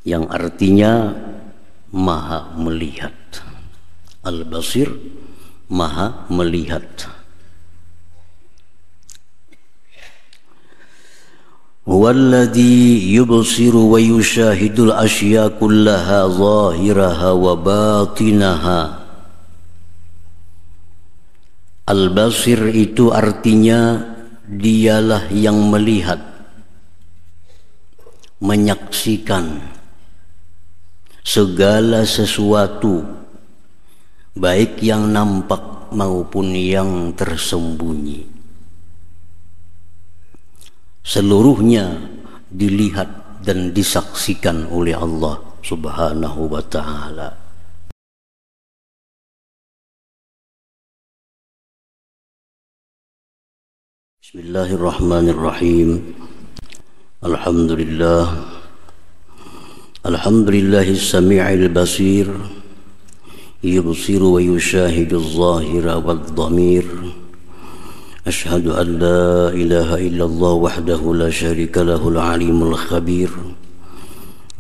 yang artinya maha melihat. Al-Basir, maha melihat. Huwallazi yubsiru wa yushahidul asya kullaha zahiraha wa batinaha. Al-Basir itu artinya dialah yang melihat, menyaksikan segala sesuatu, baik yang nampak maupun yang tersembunyi. Seluruhnya dilihat dan disaksikan oleh Allah Subhanahu wa ta'ala. Bismillahirrahmanirrahim. Alhamdulillahis sami'il basir, yubsiru wa yushahidu adh-dhahira wadh-dhamir. Ashhadu an la ilaha illallah wahdahu la syarika lahul alimul khabir.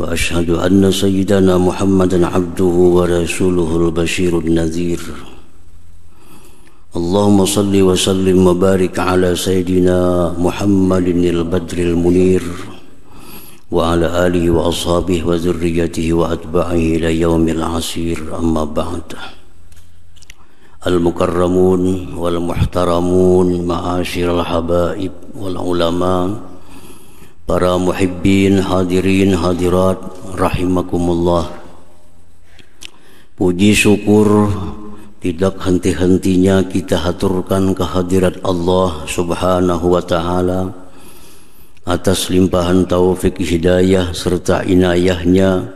Wa ashhadu anna sayyidana Muhammadan abduhu wa rasuluhul basyirun nadhir. Allahumma salli wa sallim wa barik ala sayyidina Muhammadin al-badril munir wa ala alihi wa ashabihi wa dhurriyyatihi wa atba'ihi ila yaumil asir, amma ba'd. Al-mukarramun wal muhtaramun, ma'asyiral habaib wal ulama, para muhibbin, hadirin hadirat rahimakumullah. Puji syukur tidak henti-hentinya kita haturkan kehadirat Allah Subhanahu wa ta'ala atas limpahan taufik hidayah serta inayahnya,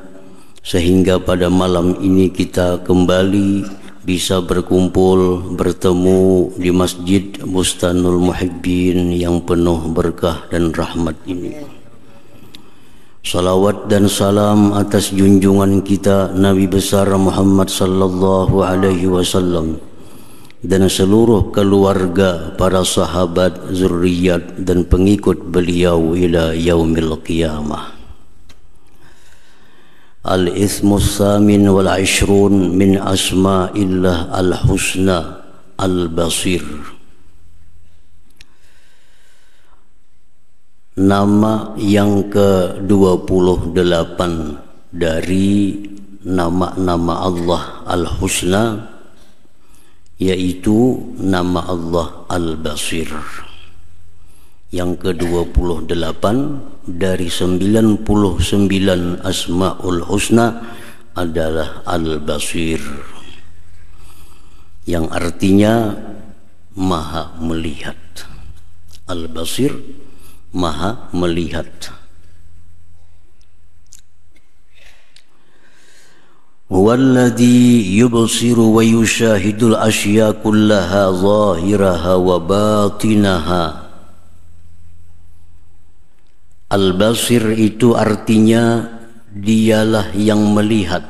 sehingga pada malam ini kita kembali bisa berkumpul, bertemu di Masjid Bustanul Muhibbin yang penuh berkah dan rahmat ini. Salawat dan salam atas junjungan kita Nabi besar Muhammad sallallahu alaihi wasallam dan seluruh keluarga, para sahabat, zuriat dan pengikut beliau ila yaumil qiyamah. Al-ismus samin wal ishrun min asma'illah al-husna al-basir. Nama yang ke-28 dari nama-nama Allah al-husna, yaitu nama Allah al-basir. Yang ke-28 dari 99 asma'ul husna adalah al-basir, yang artinya maha melihat. Al-basir, maha melihat. Huwallazi yubsiru wa yushahidul asya kullaha zahiraha wa batinaha. Al-Basir itu artinya dialah yang melihat,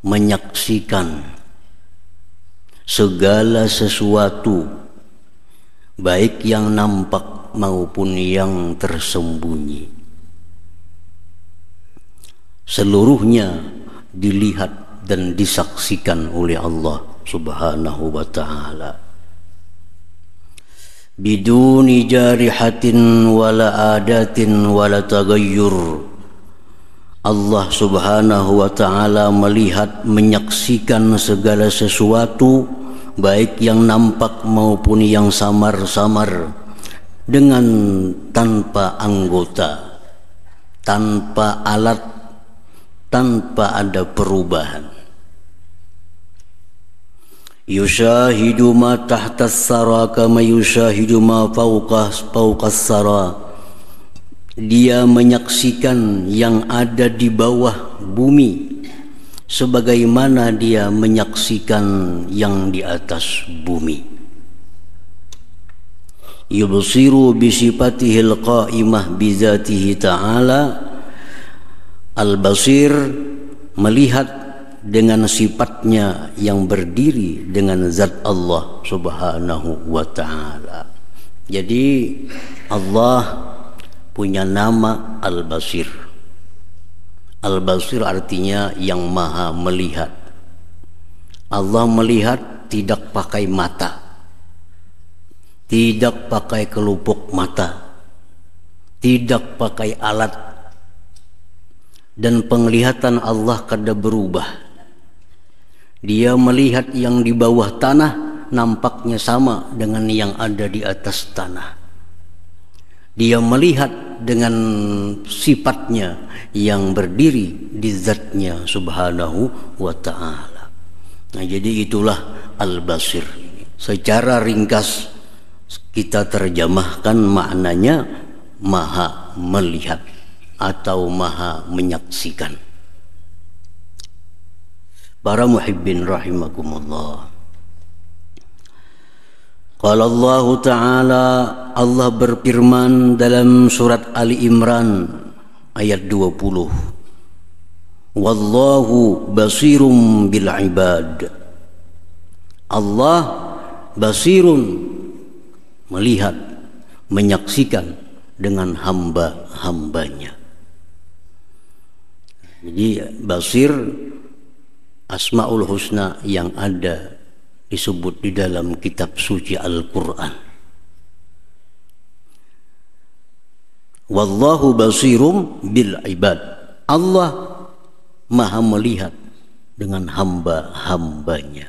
menyaksikan segala sesuatu, baik yang nampak maupun yang tersembunyi. Seluruhnya dilihat dan disaksikan oleh Allah Subhanahu wa ta'ala. Biduni jarihatin wala adatin wala tagayyur. Allah Subhanahu wa ta'ala melihat, menyaksikan segala sesuatu, baik yang nampak maupun yang samar-samar, dengan tanpa anggota, tanpa alat, tanpa ada perubahan. Yushahidu ma tahtas sara kama yushahidu ma fawqas sara. Dia menyaksikan yang ada di bawah bumi sebagaimana dia menyaksikan yang di atas bumi. Yubsiru bisifatihil qa'imah bizatihi ta'ala. Al-Basir melihat dengan sifatnya yang berdiri dengan zat Allah Subhanahu wa ta'ala. Jadi Allah punya nama Al-Basir, Al-Basir artinya yang maha melihat. Allah melihat tidak pakai mata, tidak pakai kelupuk mata, tidak pakai alat. Dan penglihatan Allah kada berubah. Dia melihat yang di bawah tanah nampaknya sama dengan yang ada di atas tanah. Dia melihat dengan sifatnya yang berdiri di zatnya subhanahu wa ta'ala. Nah, jadi itulah Al-Basir. Secara ringkas kita terjemahkan maknanya maha melihat atau maha menyaksikan. Para muhibbin rahimakumullah. Qala Allah Ta'ala, Allah berfirman dalam surat Ali Imran ayat 20. Wallahu basirum bil ibad. Allah basirun, melihat, menyaksikan dengan hamba-hambanya. Jadi basir Asmaul Husna yang ada disebut di dalam kitab suci Al-Quran. Wallahu basirum bil ibad. Allah maha melihat dengan hamba-hambanya.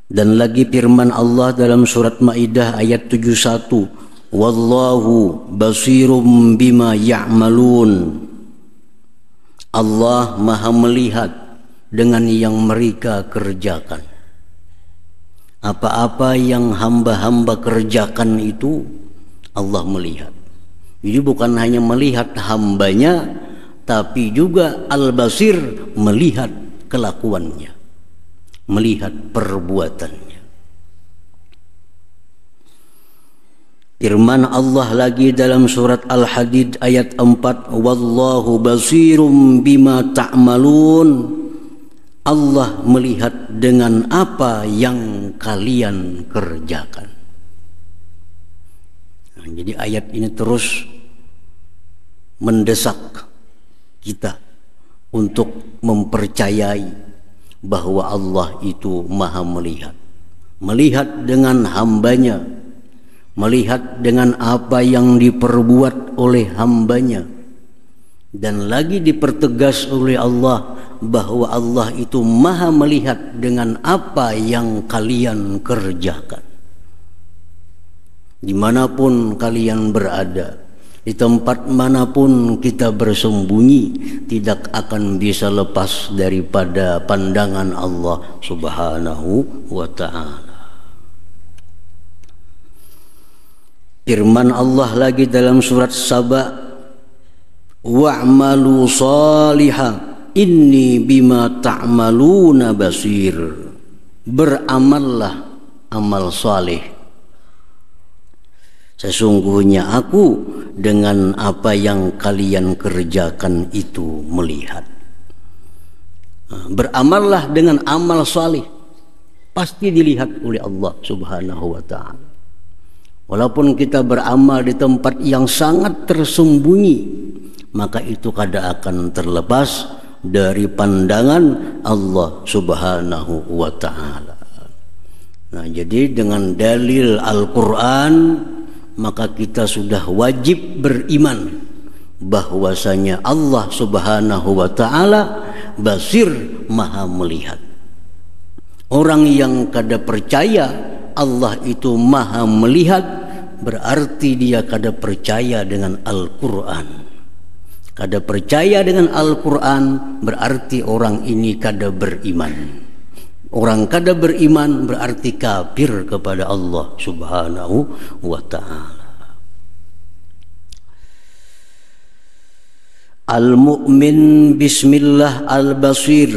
Dan lagi firman Allah dalam surat Maidah ayat 71, wallahu basirum bima ya'malun. Allah maha melihat dengan yang mereka kerjakan. Apa-apa yang hamba-hamba kerjakan itu Allah melihat. Jadi bukan hanya melihat hambanya, tapi juga Al-Basir melihat kelakuannya, melihat perbuatannya. Firman Allah lagi dalam surat Al-Hadid ayat 4, wallahu basirum bima ta'malun. Allah melihat dengan apa yang kalian kerjakan. Nah, jadi ayat ini terus mendesak kita untuk mempercayai bahwa Allah itu maha melihat. Melihat dengan hambanya, melihat dengan apa yang diperbuat oleh hambanya. Dan lagi dipertegas oleh Allah bahwa Allah itu maha melihat dengan apa yang kalian kerjakan. Dimanapun kalian berada, di tempat manapun kita bersembunyi, tidak akan bisa lepas daripada pandangan Allah subhanahu wa ta'ala. Firman Allah lagi dalam surat Saba, wa'malu salihah inni bima ta'maluna basir. Beramallah amal saleh, sesungguhnya aku dengan apa yang kalian kerjakan itu melihat. Beramallah dengan amal saleh, pasti dilihat oleh Allah subhanahu wa ta'ala. Walaupun kita beramal di tempat yang sangat tersembunyi, maka itu kada akan terlepas dari pandangan Allah subhanahu wa ta'ala. Nah, jadi dengan dalil Al-Quran, maka kita sudah wajib beriman bahwasanya Allah subhanahu wa ta'ala basir, maha melihat. Orang yang kada percaya Allah itu maha melihat, berarti dia kada percaya dengan Al-Quran. Kada percaya dengan Al-Quran berarti orang ini kada beriman. Orang kada beriman berarti kafir kepada Allah subhanahu wa ta'ala. Al-mu'min bismillah al-basir.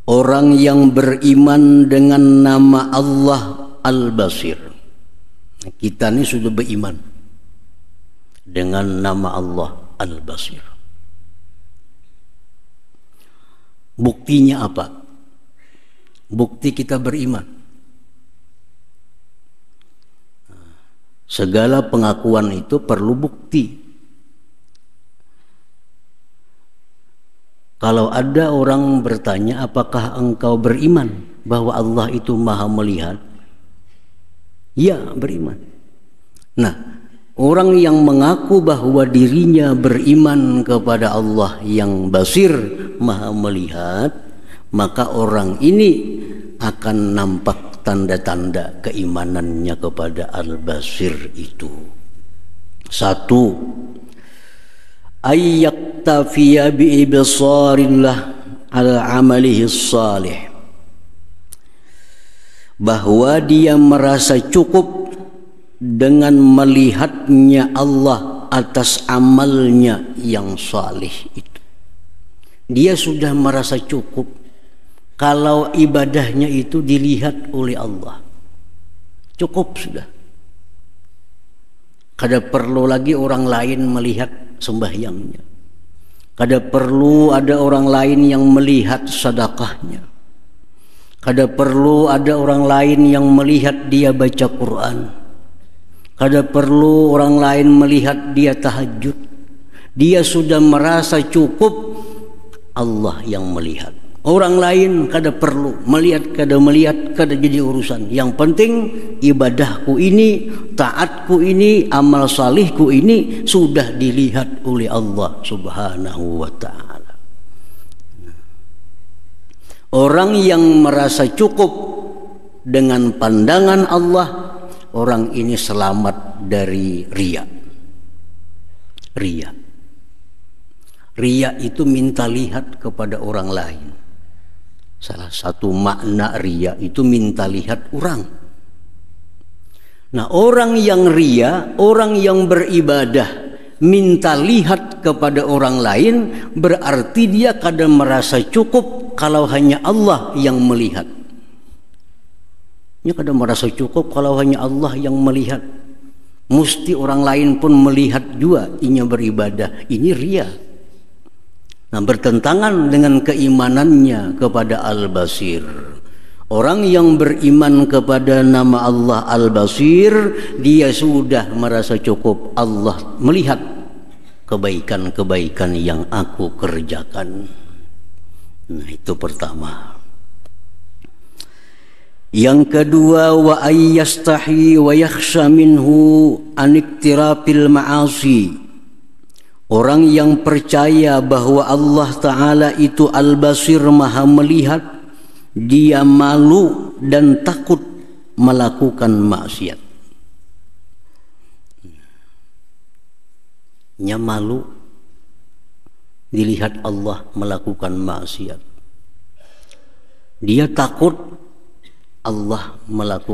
Orang yang beriman dengan nama Allah al-basir. Kita ini sudah beriman dengan nama Allah Al-Basir. Buktinya apa? Bukti kita beriman. Segala pengakuan itu perlu bukti. Kalau ada orang bertanya, apakah engkau beriman bahwa Allah itu maha melihat? Ya, beriman. Nah, orang yang mengaku bahwa dirinya beriman kepada Allah yang basir, maha melihat, maka orang ini akan nampak tanda-tanda keimanannya kepada Al-Basir itu. Satu, ayyaktafiya bi'ibsarillah al-amalihi salih, bahwa dia merasa cukup dengan melihatnya Allah atas amalnya yang salih itu. Dia sudah merasa cukup kalau ibadahnya itu dilihat oleh Allah. Cukup sudah. Kada perlu lagi orang lain melihat sembahyangnya. Kada perlu ada orang lain yang melihat sedekahnya. Kada perlu ada orang lain yang melihat dia baca Quran. Kada perlu orang lain melihat dia tahajud. Dia sudah merasa cukup, Allah yang melihat. Orang lain kada perlu melihat, kada jadi urusan. Yang penting ibadahku ini, taatku ini, amal salihku ini sudah dilihat oleh Allah Subhanahu wa ta'ala. Orang yang merasa cukup dengan pandangan Allah, orang ini selamat dari riya. Riya itu minta lihat kepada orang lain. Salah satu makna riya itu minta lihat orang. Nah, orang yang riya, orang yang beribadah minta lihat kepada orang lain, berarti dia kadang merasa cukup kalau hanya Allah yang melihat. Dia kadang merasa cukup kalau hanya Allah yang melihat. Mesti orang lain pun melihat juga inya beribadah. Ini riya. Nah, bertentangan dengan keimanannya kepada Al-Basir. Orang yang beriman kepada nama Allah Al-Basir, dia sudah merasa cukup Allah melihat kebaikan-kebaikan yang aku kerjakan. Nah, itu pertama. Yang kedua, wa ayyastahi wa yakhsha minhu an iktirafil ma'asi. Orang yang percaya bahwa Allah Ta'ala itu Al-Basir, maha melihat, dia malu dan takut melakukan maksiat. Dia malu dilihat Allah melakukan maksiat. Dia takut Allah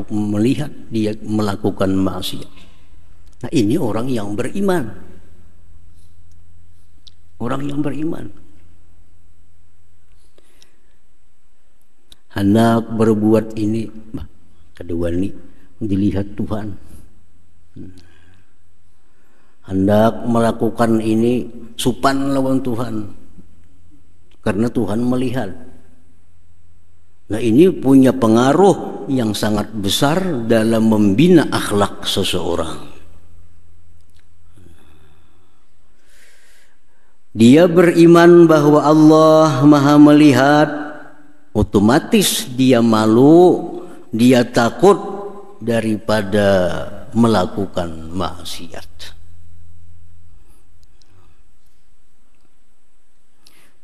melihat dia melakukan maksiat. Nah, ini orang yang beriman. Orang yang beriman. Hendak berbuat ini, kedua ini dilihat Tuhan. Hendak melakukan ini supan lawan Tuhan, karena Tuhan melihat. Nah, ini punya pengaruh yang sangat besar dalam membina akhlak seseorang. Dia beriman bahwa Allah maha melihat, otomatis dia malu, dia takut daripada melakukan maksiat.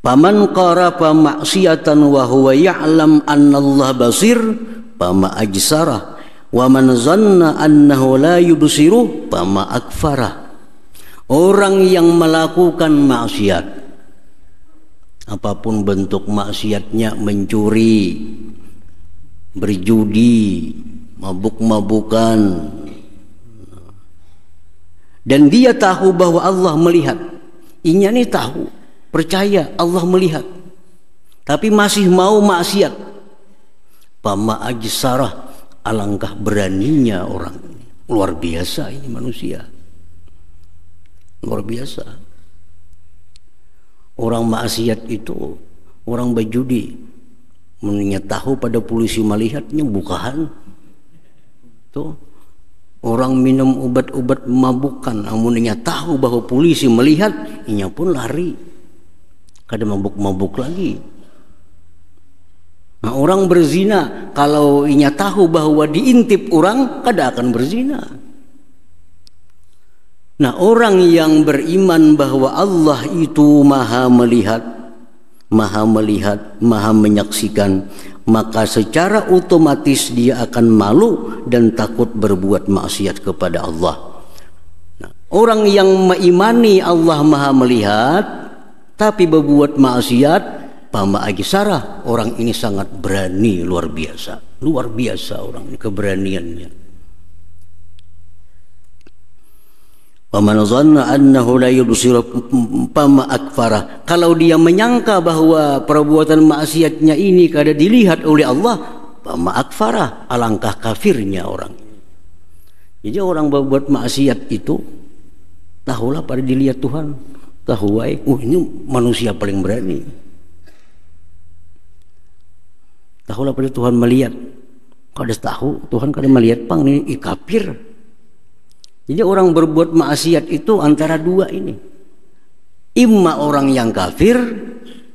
Paman qarafa maksiatan wa huwa ya'lam anna Allah basir, pama ajsarah, wa man zanna annahu la yubsiruh, pama akfarah. Orang yang melakukan maksiat, apapun bentuk maksiatnya, mencuri, berjudi, mabuk-mabukan, dan dia tahu bahwa Allah melihat, inya nih tahu, percaya Allah melihat, tapi masih mau maksiat, pama ajsarah, alangkah beraninya orang ini. Luar biasa ini manusia. Luar biasa. Orang maksiat itu, orang berjudi, menanya tahu pada polisi melihatnya bukan tuh, Orang minum obat-obat memabukkan, namun inya tahu bahwa polisi melihat, inya pun lari. Kada mabuk-mabuk lagi. Nah, orang berzina, kalau inya tahu bahwa diintip orang, kada akan berzina. Nah, orang yang beriman bahwa Allah itu maha melihat, maha menyaksikan, maka secara otomatis dia akan malu dan takut berbuat maksiat kepada Allah. Nah, orang yang mengimani Allah maha melihat tapi berbuat maksiat, pama agisara, orang ini sangat berani, luar biasa orang ini keberaniannya. Waman zanna annahu la yubsiru pama akfara, kalau dia menyangka bahwa perbuatan maksiatnya ini kada dilihat oleh Allah, pama akfara, alangkah kafirnya orang. Jadi orang berbuat maksiat itu tahulah pada dilihat Tuhan, tahu ini manusia paling berani. Tahulah pada Tuhan melihat, kada tahu Tuhan kada melihat pang ini kafir. Jadi orang berbuat maksiat itu antara dua ini. Imma orang yang kafir,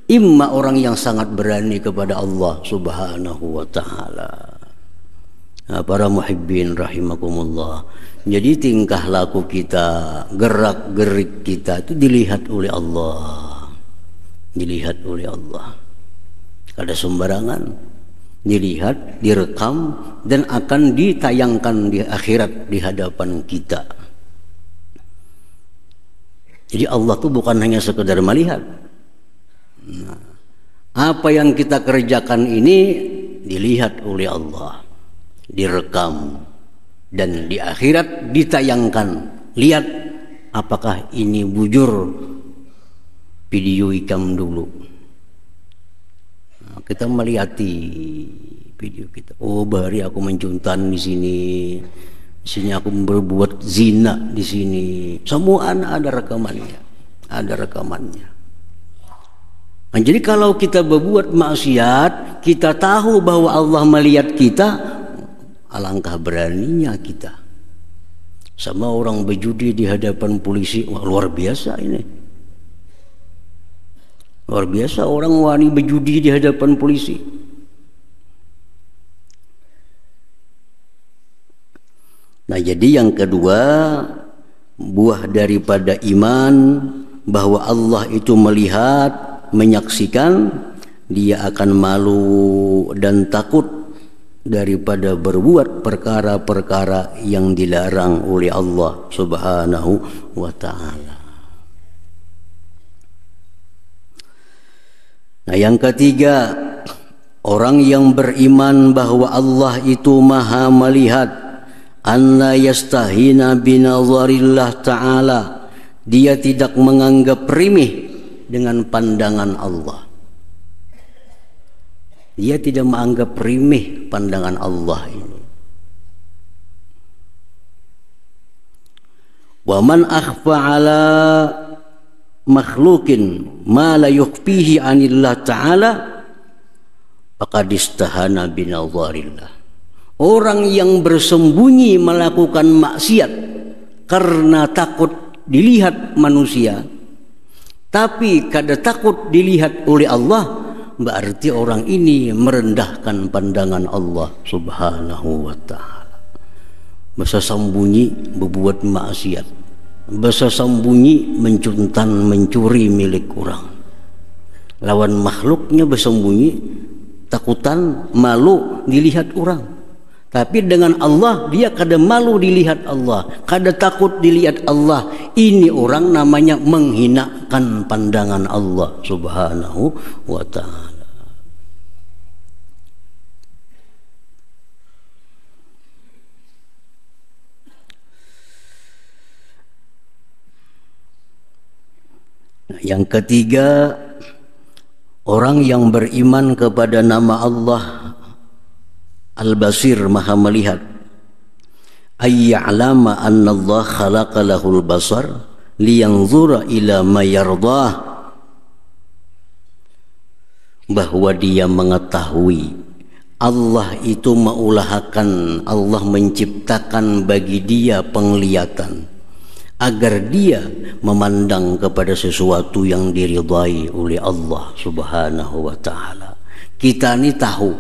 imma orang yang sangat berani kepada Allah Subhanahu wa ta'ala. Nah, para muhibbin rahimakumullah. Jadi tingkah laku kita, gerak-gerik kita itu dilihat oleh Allah. Dilihat oleh Allah. Kada sembarangan. Dilihat, direkam, dan akan ditayangkan di akhirat di hadapan kita. Jadi Allah tuh bukan hanya sekedar melihat. Nah, apa yang kita kerjakan ini dilihat oleh Allah, direkam, dan di akhirat ditayangkan. Lihat apakah ini bujur video ikam dulu. Kita melihati video kita. Oh, bahari aku mencuntan di sini aku berbuat zina di sini. Semua ada rekamannya, Nah, jadi kalau kita berbuat maksiat, kita tahu bahwa Allah melihat kita, alangkah beraninya kita. Sama orang berjudi di hadapan polisi, wah, luar biasa ini. Luar biasa orang wani berjudi di hadapan polisi. Nah, jadi yang kedua, buah daripada iman bahwa Allah itu melihat, menyaksikan, dia akan malu dan takut daripada berbuat perkara-perkara yang dilarang oleh Allah Subhanahu wa ta'ala. Nah, yang ketiga, orang yang beriman bahwa Allah itu maha melihat, anna yastahina binazarillah ta'ala, dia tidak menganggap remeh dengan pandangan Allah. Dia tidak menganggap remeh pandangan Allah ini. Wa man akhfa ala makhlukin ma la yukhfihi anillah ta'ala faqad istahana binazarillah. Orang yang bersembunyi melakukan maksiat karena takut dilihat manusia, tapi kada takut dilihat oleh Allah, berarti orang ini merendahkan pandangan Allah Subhanahu wa ta'ala. Masa sembunyi berbuat maksiat, bahasa sembunyi mencuntan, mencuri milik orang. Lawan makhluknya bersembunyi, takutan, malu dilihat orang. Tapi dengan Allah dia kada malu dilihat Allah, kada takut dilihat Allah. Ini orang namanya menghinakan pandangan Allah Subhanahu wa ta'ala. Yang ketiga, orang yang beriman kepada nama Allah Al-Basir, maha melihat, ayya'lama anna Allah khalaqa lahul basar liyanzura ila ma yardah, bahwa dia mengetahui Allah itu mengulahkan, Allah menciptakan bagi dia penglihatan agar dia memandang kepada sesuatu yang diridhai oleh Allah Subhanahu wa taala. Kita ini tahu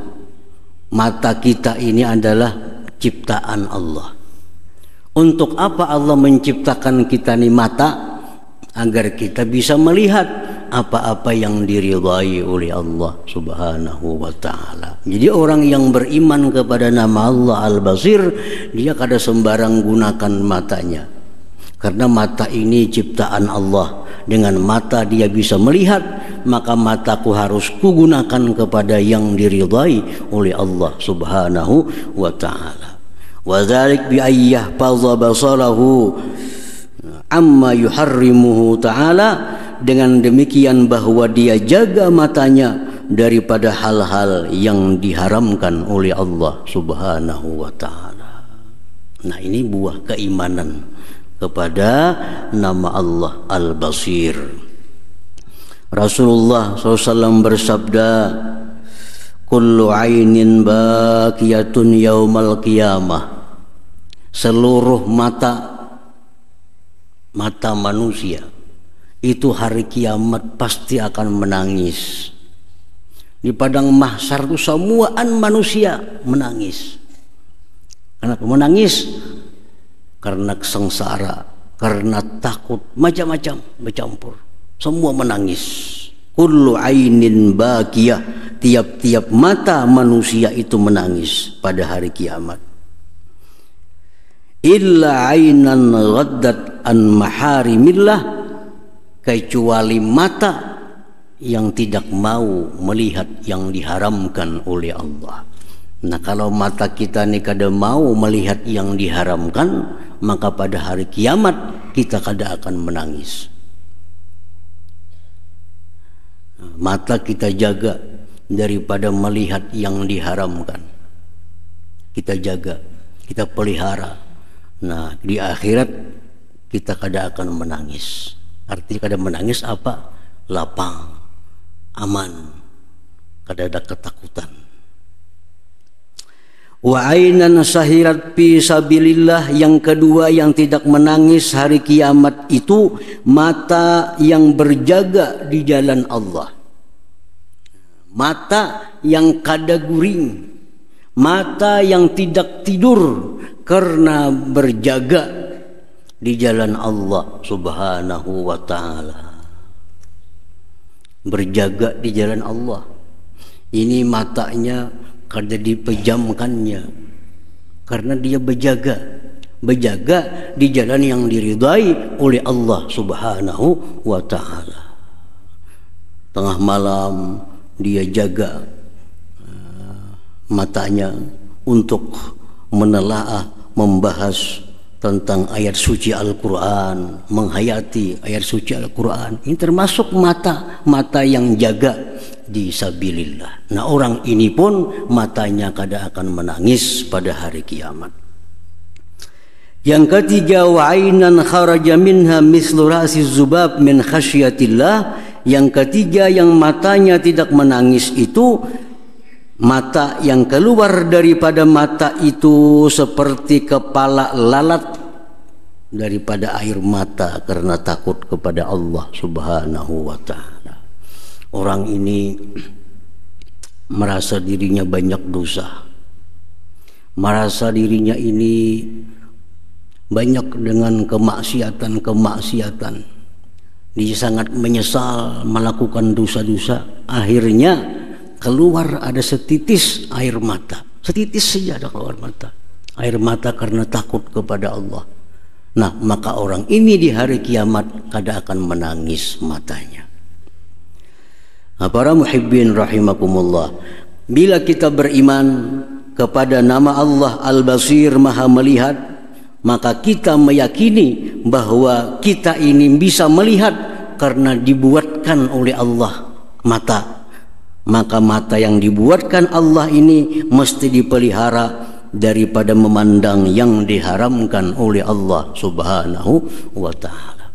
mata kita ini adalah ciptaan Allah. Untuk apa Allah menciptakan kita ini mata? Agar kita bisa melihat apa-apa yang diridhai oleh Allah Subhanahu wa taala. Jadi orang yang beriman kepada nama Allah Al-Basir, dia kada sembarang gunakan matanya. Karena mata ini ciptaan Allah. Dengan mata dia bisa melihat, maka mataku harus kugunakan kepada yang diridhai oleh Allah Subhanahu wa taala. Wa dzalik bi ayyahfaza basarahu amma yuharrimuhu ta'ala, dengan demikian bahwa dia jaga matanya daripada hal-hal yang diharamkan oleh Allah Subhanahu wa ta'ala. Nah, ini buah keimanan kepada nama Allah Al-Basir. Rasulullah SAW bersabda, kullu ainin bakiyatun yaumal qiyamah, seluruh mata manusia itu hari kiamat pasti akan menangis. Di padang mahsyar itu semuaan manusia menangis. Kenapa menangis? Karena sengsara, karena takut, macam-macam bercampur. Semua menangis. Kullu ainin bakiyah, tiap-tiap mata manusia itu menangis pada hari kiamat. Illa ainan ghaddat an maharimillah, kecuali mata yang tidak mau melihat yang diharamkan oleh Allah. Nah, kalau mata kita ini kada mau melihat yang diharamkan, maka pada hari kiamat kita kada akan menangis. Mata kita jaga daripada melihat yang diharamkan. Kita jaga, kita pelihara. Nah, di akhirat kita kada akan menangis. Artinya kada menangis apa? Lapang, aman, kada ada ketakutan. Wa ainan sahirat fi sabilillah, yang kedua yang tidak menangis hari kiamat itu mata yang berjaga di jalan Allah. Mata yang kada guring, mata yang tidak tidur karena berjaga di jalan Allah Subhanahu wa ta'ala. Berjaga di jalan Allah. Ini matanya kada dipejamkannya, karena dia berjaga di jalan yang diridhai oleh Allah Subhanahu wa ta'ala. Tengah malam dia jaga matanya untuk menelaah, membahas tentang ayat suci Al-Quran, menghayati ayat suci Al-Quran. Ini termasuk mata yang jaga di sabilillah. Nah, orang ini pun matanya kada akan menangis pada hari kiamat. Yang ketiga, wa ainan kharaja minha mislu ra'si zubab min khasyatillah. Yang ketiga yang matanya tidak menangis itu mata yang keluar daripada mata itu seperti kepala lalat daripada air mata karena takut kepada Allah Subhanahu wa ta'ala. Orang ini merasa dirinya banyak dosa, merasa dirinya ini banyak dengan kemaksiatan. Dia sangat menyesal melakukan dosa-dosa. Akhirnya keluar ada setitis air mata, setitis saja ada keluar mata, air mata karena takut kepada Allah. Nah, maka orang ini di hari kiamat kada akan menangis matanya. Nah, para muhibbin rahimakumullah, bila kita beriman kepada nama Allah Al-Basir, Maha Melihat, maka kita meyakini bahwa kita ini bisa melihat karena dibuatkan oleh Allah mata. Maka mata yang dibuatkan Allah ini mesti dipelihara daripada memandang yang diharamkan oleh Allah Subhanahu wa ta'ala.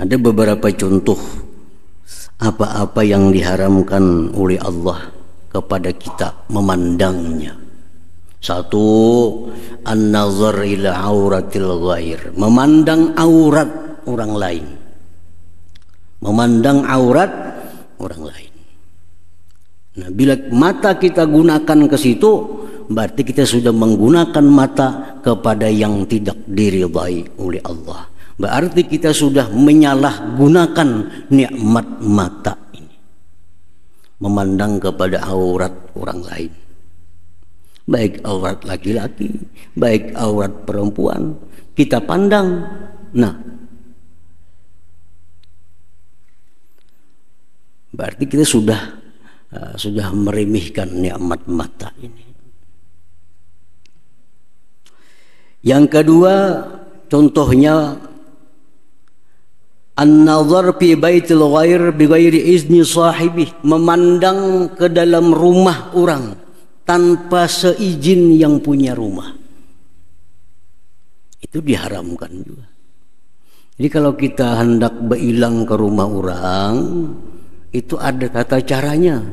Ada beberapa contoh apa-apa yang diharamkan oleh Allah kepada kita memandangnya. Satu, an-nazar ila auratil ghair, memandang aurat orang lain. Memandang aurat orang lain. Nah, bila mata kita gunakan ke situ, berarti kita sudah menggunakan mata kepada yang tidak diridai oleh Allah. Berarti kita sudah menyalahgunakan nikmat mata ini, memandang kepada aurat orang lain, baik aurat laki-laki, baik aurat perempuan, kita pandang. Nah, berarti kita sudah meremehkan nikmat mata ini. Yang kedua, contohnya an-nazar fi baitil ghair bighairi izni sahibih, memandang ke dalam rumah orang tanpa seizin yang punya rumah. Itu diharamkan juga. Jadi kalau kita hendak berilang ke rumah orang, itu ada tata caranya.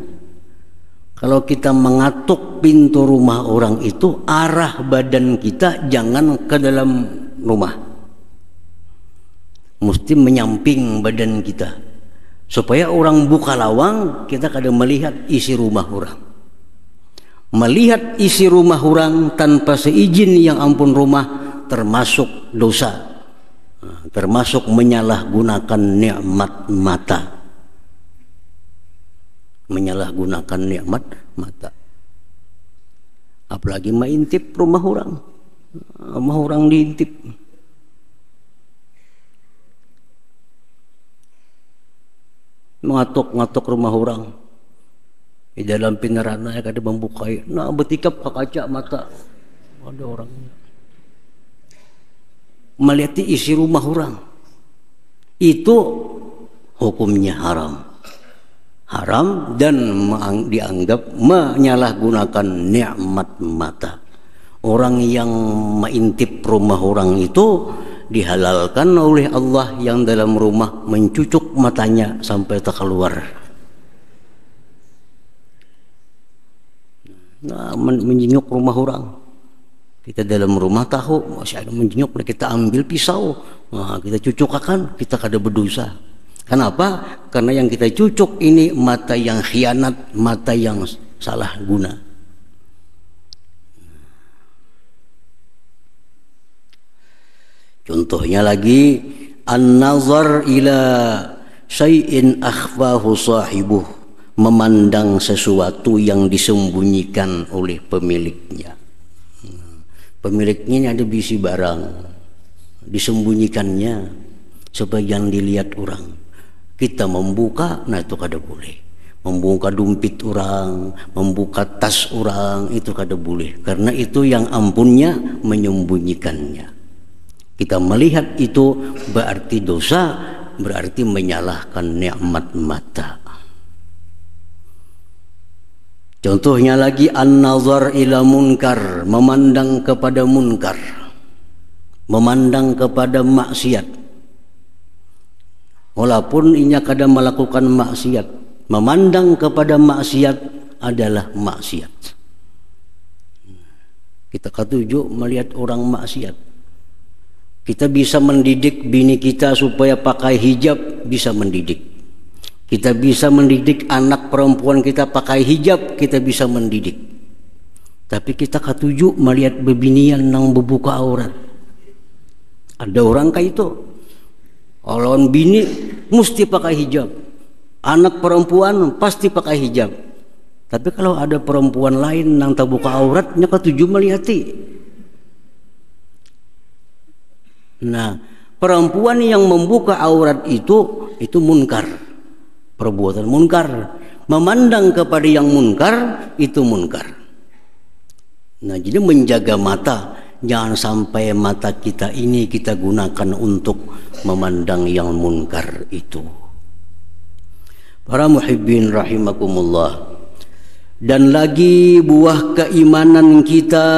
Kalau kita mengatuk pintu rumah orang itu, arah badan kita jangan ke dalam rumah, mesti menyamping badan kita, supaya orang buka lawang kita kada melihat isi rumah orang. Melihat isi rumah orang tanpa seizin yang ampun rumah termasuk dosa, termasuk menyalahgunakan nikmat mata. Menyalahgunakan nikmat mata. Apalagi mengintip rumah orang diintip. Ngatok-ngatok rumah orang. Di dalam pinarana ada membuka, nah bertikap ke kaca mata. Ada orangnya. Melihat isi rumah orang. Itu hukumnya haram. Haram dan dianggap menyalahgunakan nikmat mata. Orang yang mengintip rumah orang itu dihalalkan oleh Allah yang dalam rumah mencucuk matanya sampai tak keluar. Nah, menjinyuk rumah orang. Kita dalam rumah tahu masih ada menjinyuk, kita ambil pisau, nah, kita cucukkan, kita kada berdosa. Kenapa? Karena yang kita cucuk ini mata yang khianat, mata yang salah guna. Contohnya lagi, an-nazar ila syai'in akhfahu sahibuh, memandang sesuatu yang disembunyikan oleh pemiliknya. Pemiliknya ada bisi barang, disembunyikannya supaya jangan dilihat orang. Kita membuka, nah itu kada boleh. Membuka dompet orang, membuka tas orang, itu kada boleh. Karena itu yang ampunnya menyembunyikannya. Kita melihat itu berarti dosa, berarti menyalahkan nikmat mata. Contohnya lagi, an-nazar ila munkar, memandang kepada munkar, memandang kepada maksiat. Walaupun inya kadang melakukan maksiat, memandang kepada maksiat adalah maksiat. Kita ketujuh melihat orang maksiat. Kita bisa mendidik bini kita supaya pakai hijab, bisa mendidik. Kita bisa mendidik anak perempuan kita pakai hijab, kita bisa mendidik. Tapi kita ketujuh melihat bebinian nang membuka aurat. Ada orang kayak itu. Kalau bini mesti pakai hijab, anak perempuan pasti pakai hijab. Tapi kalau ada perempuan lain yang tak buka auratnya, ketujuh melihati. Nah, perempuan yang membuka aurat itu munkar, perbuatan munkar. Memandang kepada yang munkar itu munkar. Nah, jadi menjaga mata. Jangan sampai mata kita ini kita gunakan untuk memandang yang munkar itu. Para muhibbin rahimakumullah. Dan lagi buah keimanan kita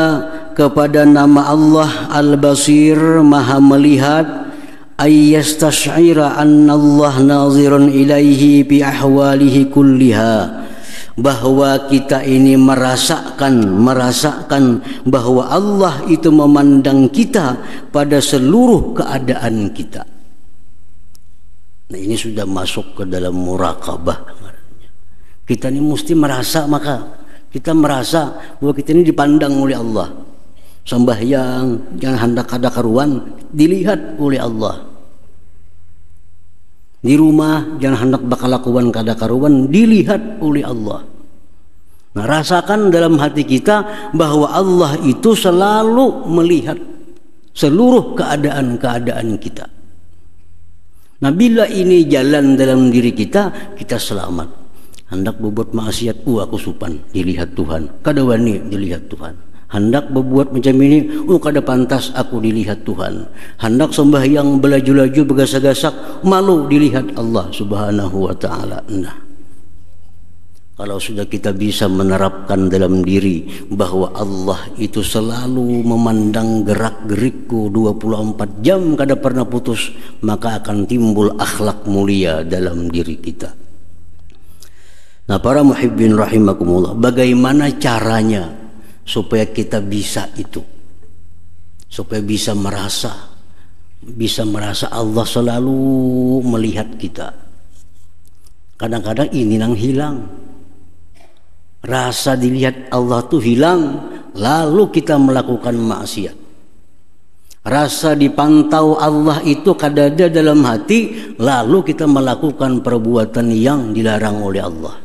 kepada nama Allah Al-Basir, Maha Melihat, ayyastash'ira anna Allah nazirun ilaihi bi ahwalihi kulliha. bahwa kita ini merasakan bahwa Allah itu memandang kita pada seluruh keadaan kita. Nah, ini sudah masuk ke dalam muraqabah. Kita ini mesti merasa, maka kita merasa bahwa kita ini dipandang oleh Allah. Sembahyang jangan hendak ada karuan, dilihat oleh Allah. Di rumah jangan hendak bakal lakukan kada karuan, dilihat oleh Allah. Nah, rasakan dalam hati kita bahwa Allah itu selalu melihat seluruh keadaan-keadaan kita. Nah, bila ini jalan dalam diri kita, kita selamat. Hendak berbuat maksiat, aku supan, dilihat Tuhan. Kada wani, dilihat Tuhan. Hendak berbuat macam ini, kada pantas, aku dilihat Tuhan. Hendak sembahyang belaju-laju bergasak-gasak, malu, dilihat Allah Subhanahu wa ta'ala. Nah, kalau sudah kita bisa menerapkan dalam diri bahwa Allah itu selalu memandang gerak-gerikku 24 jam kada pernah putus, maka akan timbul akhlak mulia dalam diri kita. Nah, para muhibbin rahimakumullah, bagaimana caranya supaya kita bisa itu, supaya bisa merasa Allah selalu melihat kita. Kadang-kadang ini nang hilang, rasa dilihat Allah tuh hilang, lalu kita melakukan maksiat. Rasa dipantau Allah itu kadada dalam hati, lalu kita melakukan perbuatan yang dilarang oleh Allah.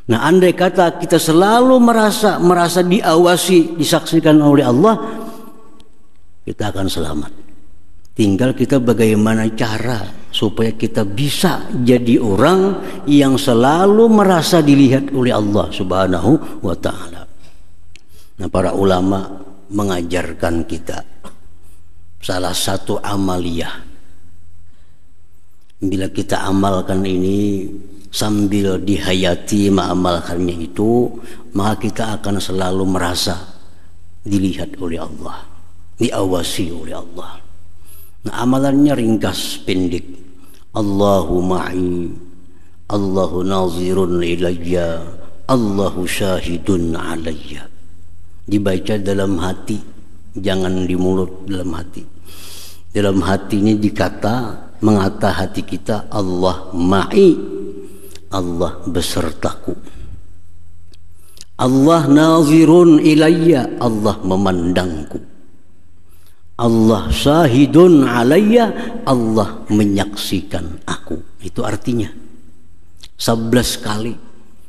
Nah, andai kata kita selalu merasa diawasi, disaksikan oleh Allah, kita akan selamat. Tinggal kita bagaimana cara supaya kita bisa jadi orang yang selalu merasa dilihat oleh Allah Subhanahu wa ta'ala. Nah, para ulama mengajarkan kita salah satu amaliyah. Bila kita amalkan ini sambil dihayati mengamalkannya itu, maka kita akan selalu merasa dilihat oleh Allah, diawasi oleh Allah. Nah, amalannya ringkas pendek. Allahu ma'i, Allahu nazirun ilayya, Allahu syahidun alayya. Dibaca dalam hati, jangan di mulut, dalam hati. Dalam hati ini mengata hati kita, Allah ma'i, Allah besertaku. Allah nazirun ilayya, Allah memandangku. Allah syahidun alayya, Allah menyaksikan aku. Itu artinya 11 kali.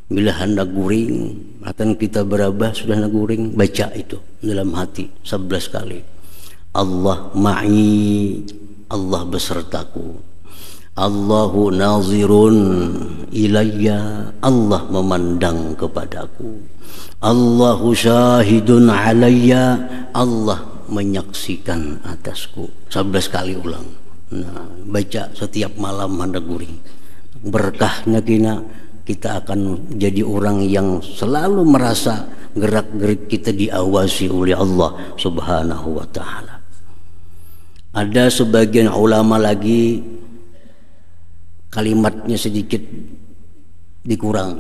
Bila hendak guring, akan kita berabah sudah hendak guring, baca itu dalam hati 11 kali. Allah ma'i, Allah besertaku. Allahu nazirun ilayya, Allah memandang kepadaku. Allahu syahidun alayya, Allah menyaksikan atasku. 11 kali ulang. Nah, baca setiap malam hendak guring. Berkahnya kita akan jadi orang yang selalu merasa gerak-gerik kita diawasi oleh Allah Subhanahu wa ta'ala. Ada sebagian ulama lagi kalimatnya sedikit dikurang.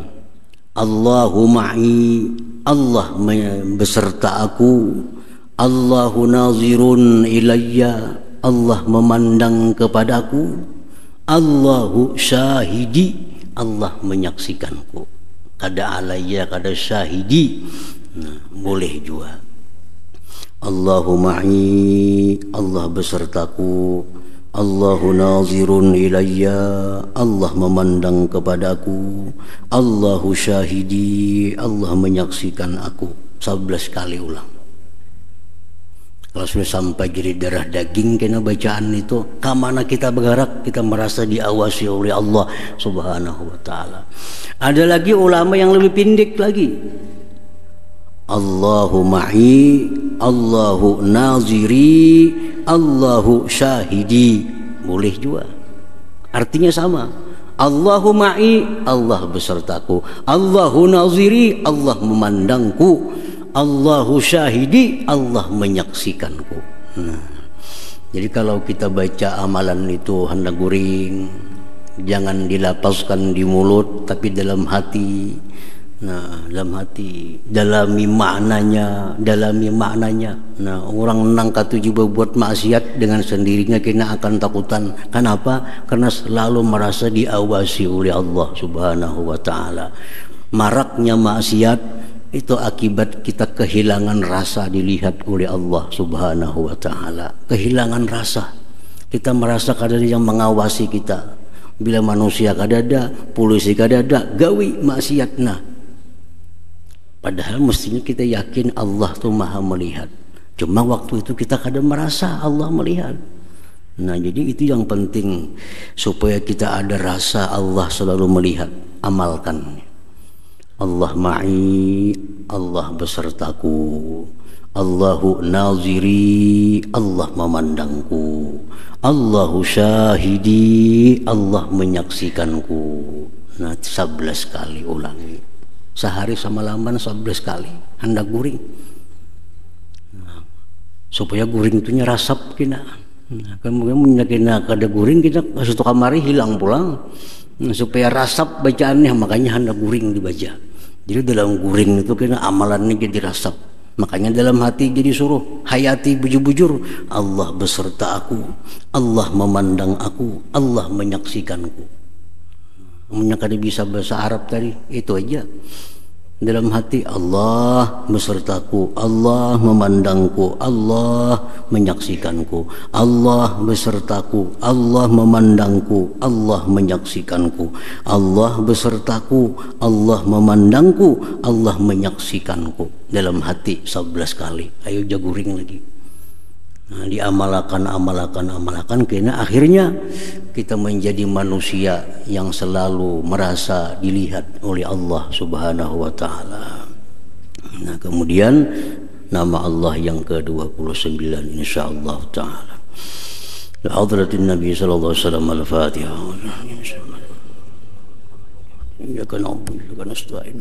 Allahu ma'i, Allah beserta aku. Allahu nazirun ilayya, Allah memandang kepadaku. Allahu syahidi, Allah menyaksikanku. Kada alayya, kada syahidi. Nah, boleh juga. Allahu ma'i, Allah besertaku. Allahu nazirun ilayya, Allah memandang kepadaku. Allahu syahidi, Allah menyaksikan aku. 11 kali ulang. Kalau sudah sampai jadi darah daging kena bacaan itu, kemana kita bergerak, kita merasa diawasi oleh Allah Subhanahu wa ta'ala. Ada lagi ulama yang lebih pendek lagi. Allahu ma'i, Allahu naziri, Allahu syahidi. Boleh juga, artinya sama. Allahu ma'i, Allah besertaku. Allahu naziri, Allah memandangku. Allahu syahidi, Allah menyaksikanku. Nah, jadi kalau kita baca amalan itu hendak guring, jangan dilapaskan di mulut, tapi dalam hati Nah, dalam hati, dalami maknanya. Nah, orang nang katuju berbuat maksiat dengan sendirinya kena akan takutan. Kenapa? Karena selalu merasa diawasi oleh Allah Subhanahu wa taala. Maraknya maksiat itu akibat kita kehilangan rasa dilihat oleh Allah Subhanahu wa taala. Kehilangan rasa. Kita merasa kadang yang mengawasi kita. Bila manusia kadada, polisi kadada, gawi maksiat. Nah, padahal mestinya kita yakin Allah tuh maha melihat. Cuma waktu itu kita kadang merasa Allah melihat. Nah, jadi itu yang penting supaya kita ada rasa Allah selalu melihat. Amalkan. Allah ma'i, Allah besertaku. Allahu naziri, Allah memandangku. Allahu syahidi, Allah menyaksikanku. Nah, 11 kali ulangi. Sehari sama lamban 11 kali hendak guring. Nah, supaya guring itu nyerasap kena. Nah, kemudian kena kada guring kita satu kamari hilang pulang. Nah, supaya rasap bacaannya makanya hendak guring dibaca. Jadi dalam guring itu kena amalannya jadi rasap. Makanya dalam hati jadi suruh hayati bujur-bujur. Allah beserta aku, Allah memandang aku, Allah menyaksikanku. Kada bisa bahasa Arab tadi, itu aja. Dalam hati Allah besertaku, Allah memandangku, Allah menyaksikanku. Allah besertaku, Allah memandangku, Allah menyaksikanku. Allah besertaku, Allah memandangku, Allah menyaksikanku. Dalam hati 11 kali. Ayo jaguring lagi. Nah, diamalkan karena akhirnya kita menjadi manusia yang selalu merasa dilihat oleh Allah Subhanahu wa taala. Nah, kemudian nama Allah yang ke-29 insyaallah taala. Hadratin Nabi sallallahu alaihi wasallam al-Fatihah. Ya kana nasta'in